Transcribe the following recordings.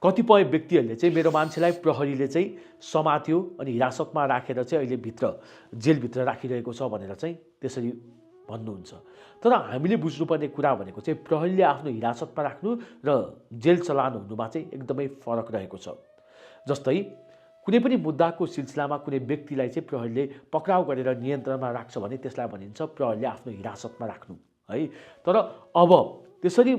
कतिपय व्यक्तिहरूले चाहिँ मेरो मान्छेलाई प्रहरीले चाहिँ समात्यो अनि हिरासतमा राखेर चाहिँ अहिले जेलभित्र राखिरहेको छ भनेर चाहिँ त्यसरी भन्नुहुन्छ। तर हामीले बुझ्नुपर्ने कुरा भनेको चाहिँ प्रहरीले आफ्नो हिरासतमा राख्नु र जेल चलान हुनुमा चाहिँ एकदमै फरक रहेको छ। जस्तै कुनै पनि मुद्दाको सिलसिलामा कुनै व्यक्तिलाई चाहिँ प्रहरीले पक्राउ गरेर नियन्त्रणमा राख्छ भने त्यसलाई भनिन्छ प्रहरीले आफ्नो हिरासतमा राख्नु है। तर अब त्यसरी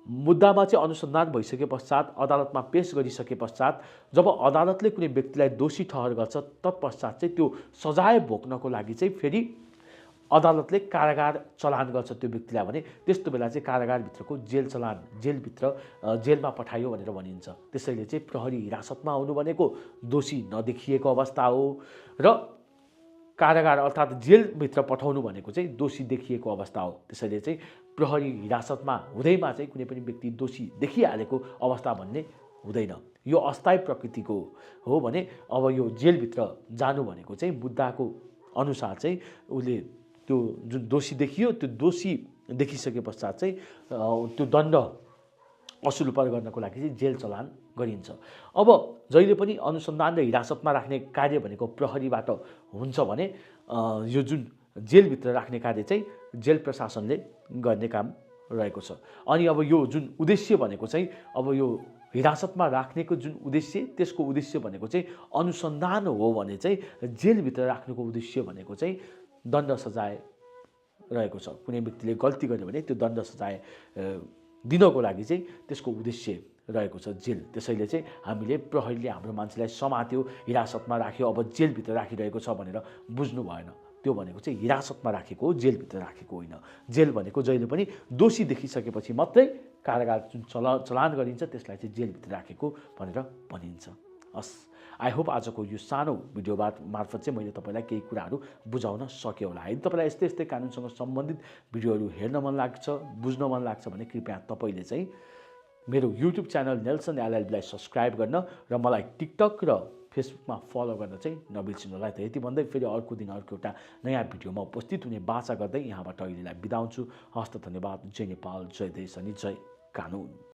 मुद्दामा चाहिँ अनुसन्धान भइसके पश्चात अदालतमा पेश गरिसके पश्चात जब अदालतले कुनै व्यक्तिलाई दोषी ठहर गर्छ तत्पश्चात चाहिँ त्यो सजाय भोग्नको लागि चाहिँ फेरि अदालतले कारागार चलान गर्छ त्यो व्यक्तिलाई भने त्यस्तो बेला चाहिँ कारागारभित्रको जेलमा पठाइयो भनेर भनिन्छ। त्यसैले चाहिँ प्रहरी हिरासतमा आउनु भनेको दोषी नदेखिएको अवस्था हो र कारागार अर्थात् जेलभित्र पठाउनु भनेको चाहिँ दोषी देखिएको अवस्था हो। त्यसैले चाहिँ प्रहरी हिरासतमा हुँदैमा चाहिँ कुनै पनि व्यक्ति दोषी देखिहालेको अवस्था भन्ने हुँदैन। यो अस्थायी प्रकृतिको हो भने अब यो जेलभित्र जानु भनेको चाहिँ मुद्दाको अनुसार चाहिँ उसले त्यो जुन दोषी देखियो त्यो दोषी देखिसके पश्चात चाहिँ त्यो दण्ड असुल गर्नको लागि चाहिँ जेल चलान गरिन्छ। अब जहिले पनि अनुसन्धान र हिरासतमा राख्ने कार्य भनेको प्रहरीबाट हुन्छ भने यो जुन जेलभित्र राख्ने कार्य चाहिँ जेल प्रशासनले गर्ने काम रहेको छ। अनि अब यो जुन उद्देश्य भनेको चाहिँ अब यो हिरासतमा राख्नेको जुन उद्देश्य त्यसको उद्देश्य भनेको चाहिँ अनुसन्धान हो भने चाहिँ जेलभित्र राख्नुको उद्देश्य भनेको चाहिँ दण्ड सजाय रहेको छ। कुनै व्यक्तिले गल्ती गर्यो भने त्यो दण्ड सजाय दिनको लागि चाहिँ त्यसको उद्देश्य रहेको छ जेल। त्यसैले चाहिँ हामीले प्रहरीले हाम्रो मान्छेलाई समात्यो हिरासतमा राख्यो अब जेलभित्र राखिरहेको छ भनेर बुझ्नु भएन। त्यो भनेको चाहिँ हिरासतमा राखेको हो, जेलभित्र राखेको होइन। जेल भनेको जहिले पनि दोषी देखिसकेपछि मात्रै कारागार जुन चलान गरिन्छ त्यसलाई चाहिँ जेलभित्र राखेको भनेर भनिन्छ। हस्, आई होप आजको यो सानो भिडियो मार्फत चाहिँ मैले तपाईँलाई केही कुराहरू बुझाउन सकेँ होला। यदि तपाईँलाई यस्तै यस्तै कानुनसँग सम्बन्धित भिडियोहरू हेर्न मन लाग्छ, बुझ्न मन लाग्छ भने कृपया तपाईँले चाहिँ मेरो युट्युब च्यानल नेल्सन एलएलबीलाई सब्सक्राइब गर्न र मलाई टिकटक र फेसबुकमा फलो गर्न चाहिँ नबिर्सिनु होला। त यति भन्दै फेरि अर्को दिन अर्को एउटा नयाँ भिडियोमा उपस्थित हुने बाचा गर्दै यहाँबाट अहिलेलाई बिदा हुन्छु। हस्त धन्यवाद। जय नेपाल, जय देश अनि जय कानुन।